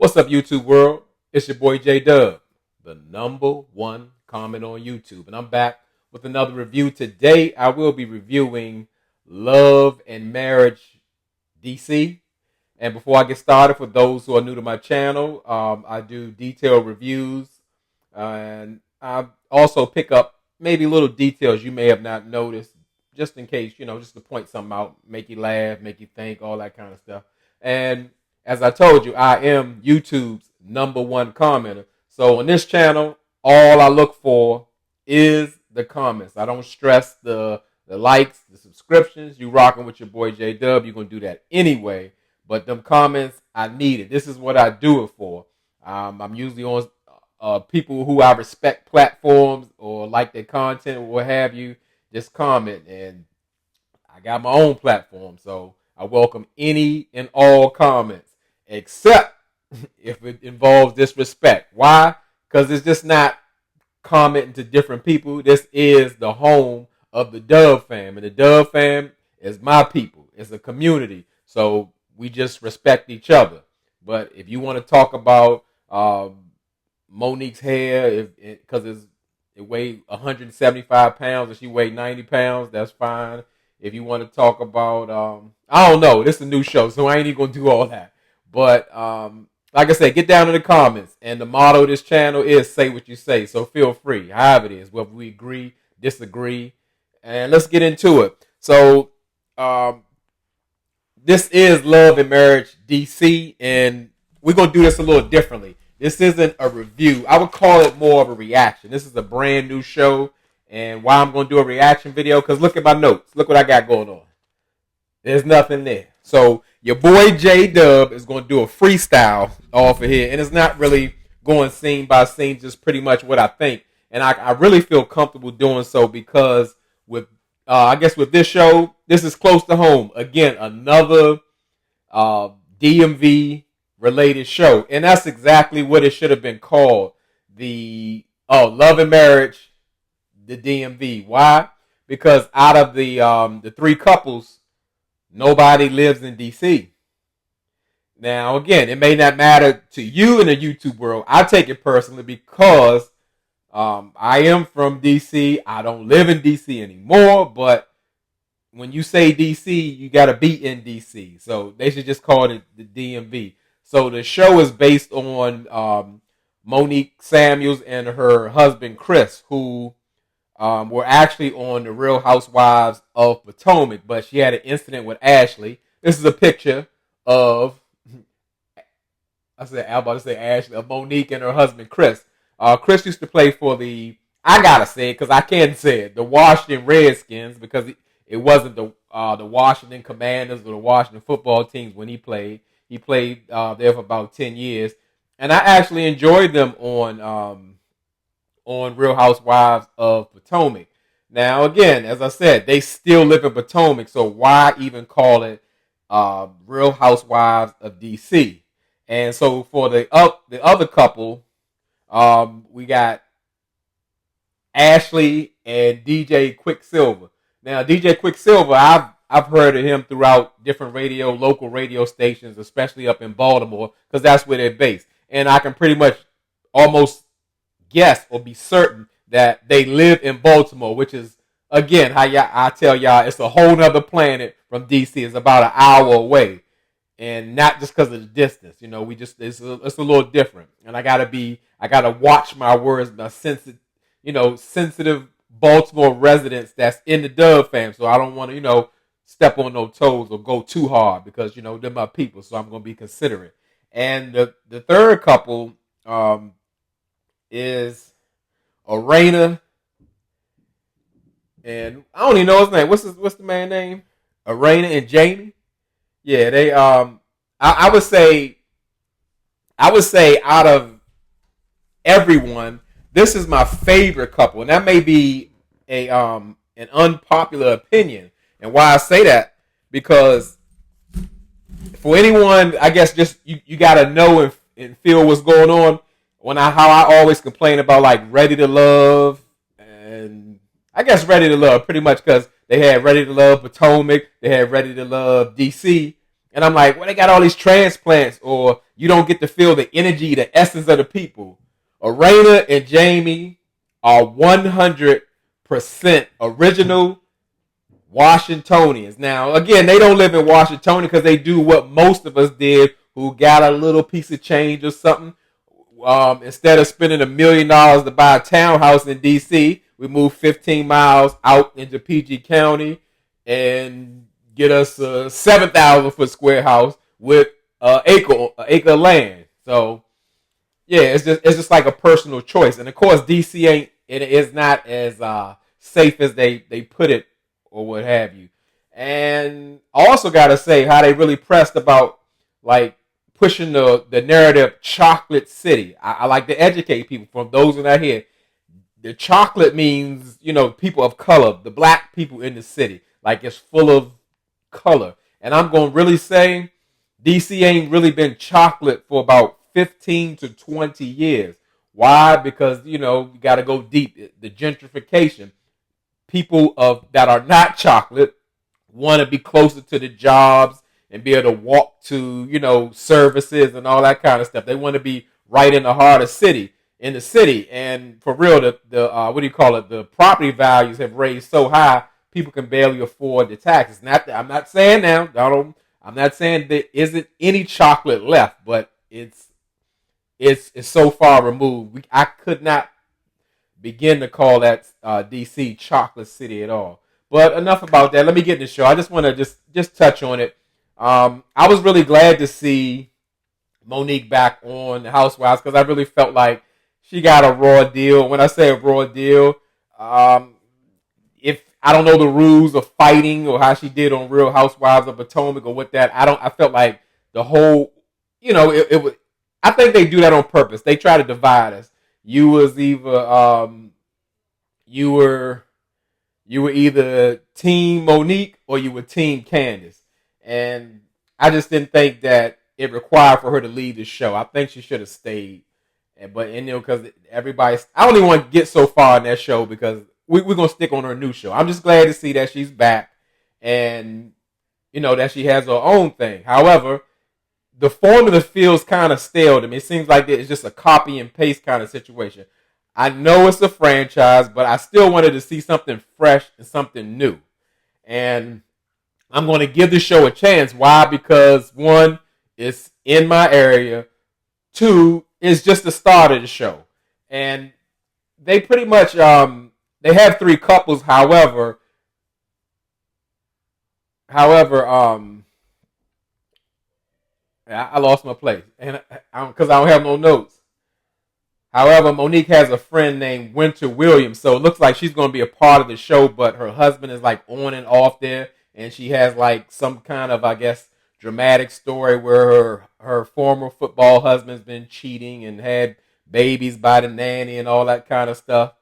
What's up, YouTube world? It's your boy J Dub, the number one comment on YouTube. And I'm back with another review. Today, I will be reviewing Love and Marriage DC. And before I get started, for those who are new to my channel, I do detailed reviews. And I also pick up maybe little details you may have not noticed, just in case, just to point something out, make you laugh, make you think, all that kind of stuff. And as I told you, I am YouTube's number one commenter. So on this channel, all I look for is the comments. I don't stress the likes, the subscriptions. You rocking with your boy J Dub, you're going to do that anyway. But them comments, I need it. This is what I do it for. I'm usually on people who I respect platforms or like their content or what have you. Just comment. And I got my own platform, so I welcome any and all comments, except if it involves disrespect. Why? Because it's just not commenting to different people. This is the home of the Dub fam, and the Dub fam is my people. It's a community, so we just respect each other. But if you want to talk about Monique's hair, because it weighed 175 pounds and she weighed 90 pounds, that's fine. If you want to talk about, I don't know, this is a new show, so I ain't even going to do all that. But like I said, get down in the comments. And the motto of this channel is say what you say. So feel free, however it is, whether we agree, disagree. And let's get into it. So this is Love and Marriage DC. And we're going to do this a little differently. This isn't a review. I would call it more of a reaction. This is a brand new show. And why I'm going to do a reaction video, because look at my notes. Look what I got going on. There's nothing there. So your boy J Dub is going to do a freestyle off of here. And it's not really going scene by scene, just pretty much what I think. And I really feel comfortable doing so because I guess with this show, this is close to home. Again, another DMV related show. And that's exactly what it should have been called. Love and Marriage, the DMV. Why? Because out of the three couples, nobody lives in DC. Now, again, it may not matter to you in the YouTube world. I take it personally because I am from DC. I don't live in DC anymore, but when you say DC, you got to be in DC. So they should just call it the DMV. So the show is based on Monique Samuels and her husband, Chris, who were actually on the Real Housewives of Potomac, but she had an incident with Ashley. This is a picture of, I'm about to say Ashley, of Monique and her husband, Chris. Chris used to play for I gotta say it because I can't say it, the Washington Redskins, because it wasn't the Washington Commanders or the Washington football teams when he played. He played there for about 10 years. And I actually enjoyed them on Real Housewives of Potomac. Now, again, as I said, they still live in Potomac, so why even call it Real Housewives of DC? And so for the other couple, we got Ashley and DJ Quicksilver. Now, DJ Quicksilver, I've heard of him throughout different local radio stations, especially up in Baltimore, because that's where they're based. And I can pretty much almost guess or be certain that they live in Baltimore, which is, again, I tell y'all, it's a whole nother planet from DC. It's about an hour away, and not just because of the distance. It's a little different, and I gotta watch my words, my sensitive Baltimore residents that's in the Dub fam. So I don't want to, step on no toes or go too hard because they're my people. So I'm gonna be considerate. And the third couple, is Arena, and I don't even know his name. What's the man's name? Arena and Jamie. Yeah, they I would say out of everyone, this is my favorite couple, and that may be an unpopular opinion. And why I say that, because for anyone, I guess just you gotta know and feel what's going on. How I always complain about like Ready to Love, and I guess Ready to Love pretty much because they had Ready to Love Potomac, they had Ready to Love DC, And I'm like, well, they got all these transplants, or you don't get to feel the energy, the essence of the people. Arena and Jamie are 100% original Washingtonians. Now, again, they don't live in Washington because they do what most of us did who got a little piece of change or something. Instead of spending $1 million to buy a townhouse in D.C., we moved 15 miles out into PG County and get us a 7,000 foot square house with an acre of land. So yeah, it's just like a personal choice. And of course, DC it is not as safe as they put it or what have you. And I also got to say how they really pressed about like pushing the narrative chocolate city. I like to educate people from those who are not here. The chocolate means, people of color, the black people in the city. Like it's full of color. And I'm going to really say DC ain't really been chocolate for about 15 to 20 years. Why? Because, you got to go deep. The gentrification. People that are not chocolate want to be closer to the jobs and be able to walk to, services and all that kind of stuff. They want to be right in the heart of in the city. And for real, the the property values have raised so high, people can barely afford the taxes. I'm not saying now, I'm not saying there isn't any chocolate left, but it's so far removed. I could not begin to call that DC chocolate city at all. But enough about that. Let me get in the show. I just want to just touch on it. I was really glad to see Monique back on the Housewives because I really felt like she got a raw deal. When I say a raw deal, if I don't know the rules of fighting or how she did on Real Housewives of Potomac or what that, I felt like the whole, it was. I think they do that on purpose. They try to divide us. You was either you were either Team Monique or you were Team Candace, and I just didn't think that it required for her to leave the show. I think she should have stayed, but because everybody, I don't even want to get so far in that show because we're gonna stick on her new show. I'm just glad to see that she's back and that she has her own thing. However, the formula feels kind of stale to me. It seems like it's just a copy and paste kind of situation. I know it's a franchise, but I still wanted to see something fresh and something new. And I'm going to give the show a chance. Why? Because one, it's in my area. Two, it's just the start of the show. And they pretty much, they have 3 couples. However, I lost my place, and because I don't have no notes. However, Monique has a friend named Winter Williams, so it looks like she's going to be a part of the show, but her husband is like on and off there, and she has like some kind of, I guess, dramatic story where her former football husband's been cheating and had babies by the nanny and all that kind of stuff.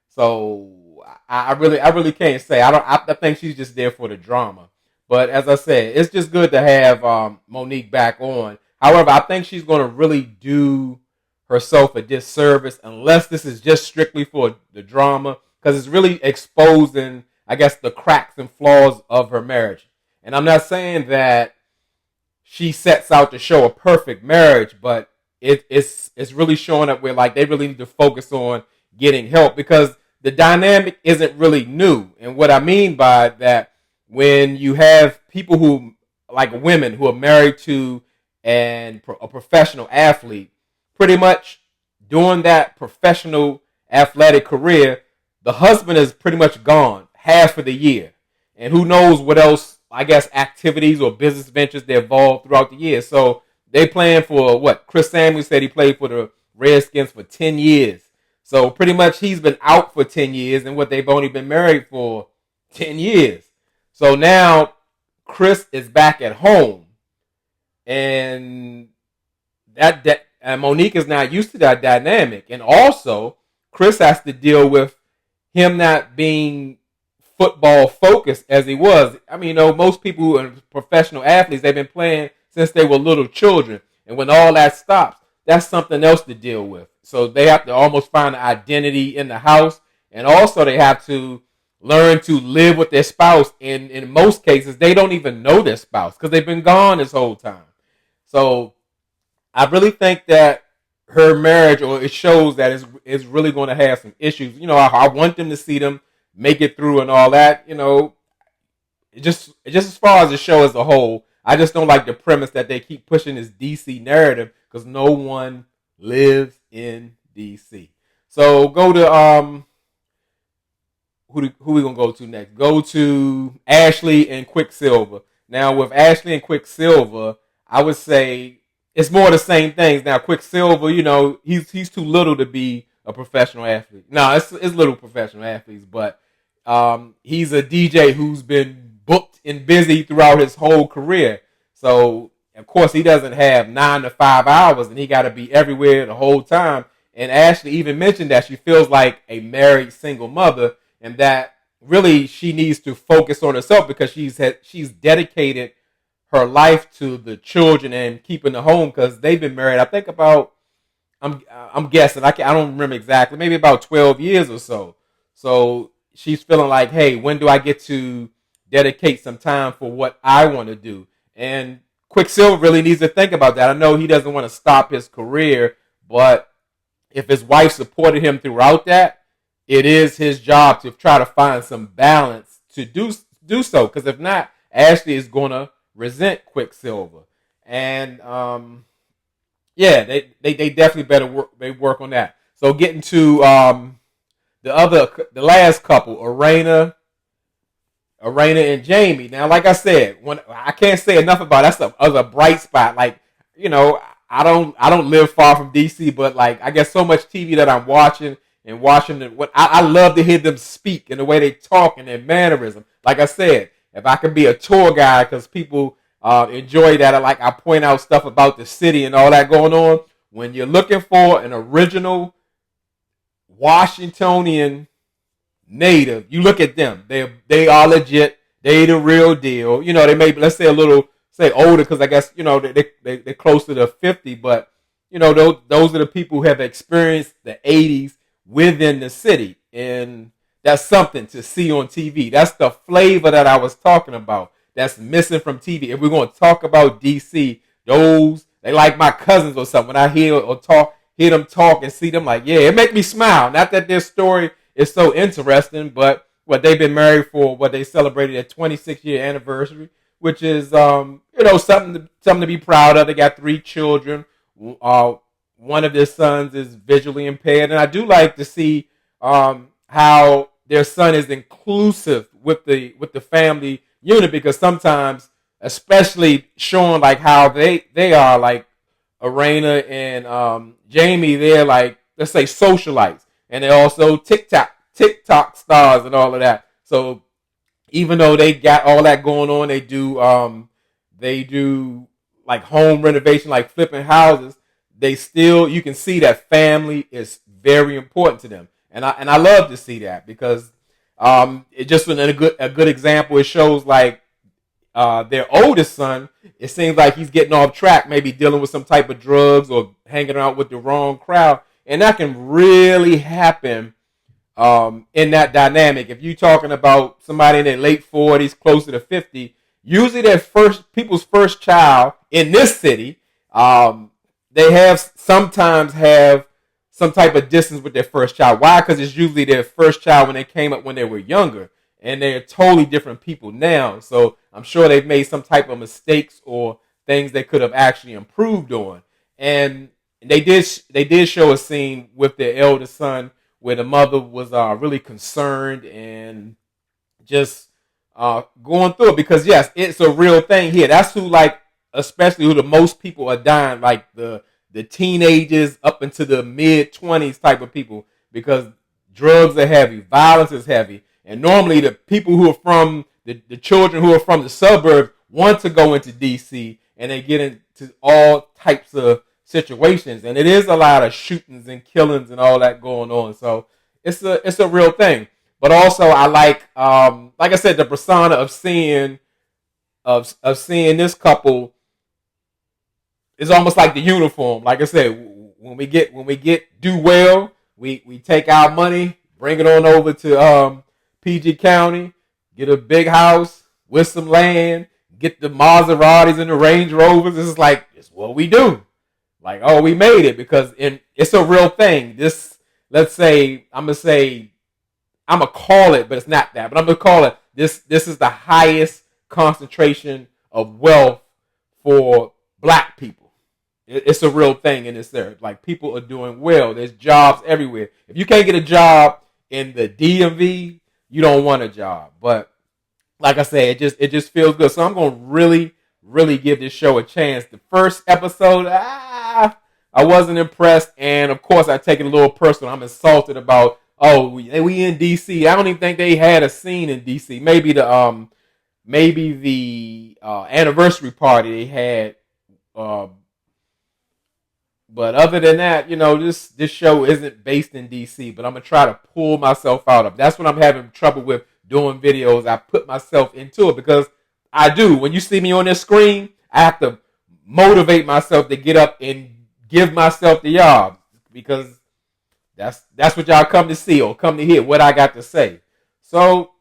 So I really can't say. I think she's just there for the drama. But as I said, it's just good to have Monique back on. However, I think she's going to really do herself a disservice unless this is just strictly for the drama, because it's really exposing, I guess, the cracks and flaws of her marriage. And I'm not saying that she sets out to show a perfect marriage, but it's really showing up where like they really need to focus on getting help because the dynamic isn't really new. And what I mean by that, when you have people who, like women who are married to a professional athlete, pretty much during that professional athletic career, the husband is pretty much gone half of the year. And who knows what else, I guess, activities or business ventures they evolved throughout the year. So they plan for what? Chris Samuels said he played for the Redskins for 10 years. So pretty much he's been out for 10 years and they've only been married for 10 years. So now Chris is back at home, and and Monique is not used to that dynamic. And also, Chris has to deal with him not being football focused as he was. I mean, most people who are professional athletes, they've been playing since they were little children. And when all that stops, that's something else to deal with. So they have to almost find an identity in the house. And also they have to learn to live with their spouse, and in most cases, they don't even know their spouse because they've been gone this whole time. So I really think that her marriage, or it shows that is really going to have some issues. I want them to see them make it through and all that. Just as far as the show as a whole, I just don't like the premise that they keep pushing this DC narrative because no one lives in DC. So go to who we gonna go to next? Go to Ashley and Quicksilver. Now with Ashley and Quicksilver, I would say it's more the same things. Now Quicksilver, he's too little to be a professional athlete. No, it's little professional athletes, but he's a DJ who's been booked and busy throughout his whole career. So of course he doesn't have 9 to 5 hours, and he got to be everywhere the whole time. And Ashley even mentioned that she feels like a married single mother, and that really she needs to focus on herself because she's dedicated her life to the children and keeping the home because they've been married. I think about I'm guessing I don't remember exactly, maybe about 12 years or so. So she's feeling like, hey, when do I get to dedicate some time for what I want to do? And Quicksilver really needs to think about that. I know he doesn't want to stop his career, but if his wife supported him throughout that, it is his job to try to find some balance to do so. Because if not, Ashley is going to resent Quicksilver. And yeah, they definitely better work on that. So getting to the last couple, Arena and Jamie. Now, like I said, when I can't say enough about that's a bright spot. Like, I don't live far from DC, but like I get so much TV that I'm watching what I love to hear them speak and the way they talk and their mannerism. Like I said, if I can be a tour guide because people enjoy that, I point out stuff about the city and all that going on. When you're looking for an original Washingtonian native, you look at them. They are legit. They the real deal. They may, let's say, say older because I guess they're closer to 50, but those are the people who have experienced the 80s within the city, and that's something to see on TV. That's the flavor that I was talking about. That's missing from TV. If we're going to talk about DC, they like my cousins or something. When I hear them talk and see them, like, yeah, it makes me smile. Not that their story is so interesting, but they've been married for they celebrated their 26-year anniversary, which is something to be proud of. They got 3 children. One of their sons is visually impaired, and I do like to see how their son is inclusive with the family unit, because sometimes, especially showing like how they are, like Arena and Jamie, they're like, let's say, socialites, and they're also TikTok stars and all of that. So even though they got all that going on, they do like home renovation, like flipping houses. You can see that family is very important to them, and I love to see that because it just a good example. It shows like their oldest son. It seems like he's getting off track, maybe dealing with some type of drugs or hanging out with the wrong crowd, and that can really happen in that dynamic. If you're talking about somebody in their late 40s, closer to 50, usually people's first child in this city. They sometimes have some type of distance with their first child. Why? Because it's usually their first child when they came up when they were younger, and they're totally different people now. So I'm sure they've made some type of mistakes or things they could have actually improved on. And they did show a scene with their eldest son where the mother was really concerned and just going through it, because yes, it's a real thing here. That's especially who the most people are dying, like the teenagers up into the mid-20s type of people, because drugs are heavy, violence is heavy, and normally the people who are from the children who are from the suburbs want to go into DC, and they get into all types of situations, and it is a lot of shootings and killings and all that going on. So it's a real thing. But also I like I said, the persona of seeing this couple is almost like the uniform. Like I said, when we get do well, we take our money, bring it on over to PG County, get a big house with some land, get the Maseratis and the Range Rovers. It's like, it's what we do. Like, oh, we made it because it's a real thing. This, let's say, I'm going to call it, but it's not that. But I'm going to call it, this is the highest concentration of wealth for black people. It's a real thing, and it's there. Like, people are doing well. There's jobs everywhere. If you can't get a job in the DMV, you don't want a job. But like I said, it just feels good. So I'm going to really give this show a chance. The first episode, I wasn't impressed, and of course I take it a little personal. I'm insulted about, oh, we in DC. I don't even think they had a scene in DC. Maybe the anniversary party they had. But other than that, this show isn't based in DC, but I'm going to try to pull myself out of it. That's what I'm having trouble with doing videos. I put myself into it because I do. When you see me on this screen, I have to motivate myself to get up and give myself the job because that's what y'all come to see or come to hear, what I got to say. So,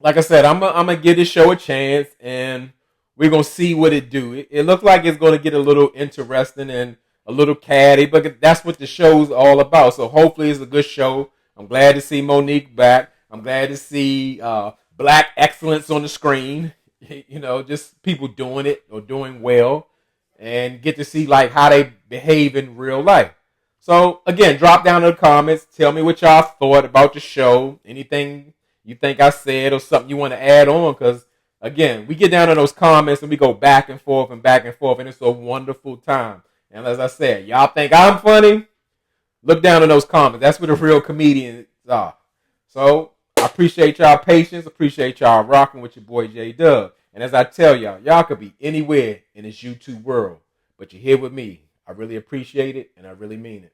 like I said, I'm going to give this show a chance, and we're going to see what it do. It looks like it's going to get a little interesting and a little catty, but that's what the show's all about. So hopefully it's a good show. I'm glad to see Monique back. I'm glad to see black excellence on the screen. Just people doing it or doing well, and get to see like how they behave in real life. So again, drop down in the comments. Tell me what y'all thought about the show. Anything you think I said or something you want to add on, because again, we get down in those comments and we go back and forth, and it's a wonderful time. And as I said, y'all think I'm funny? Look down in those comments. That's where the real comedians are. So I appreciate y'all patience. Appreciate y'all rocking with your boy J Dub. And as I tell y'all could be anywhere in this YouTube world, but you're here with me. I really appreciate it, and I really mean it.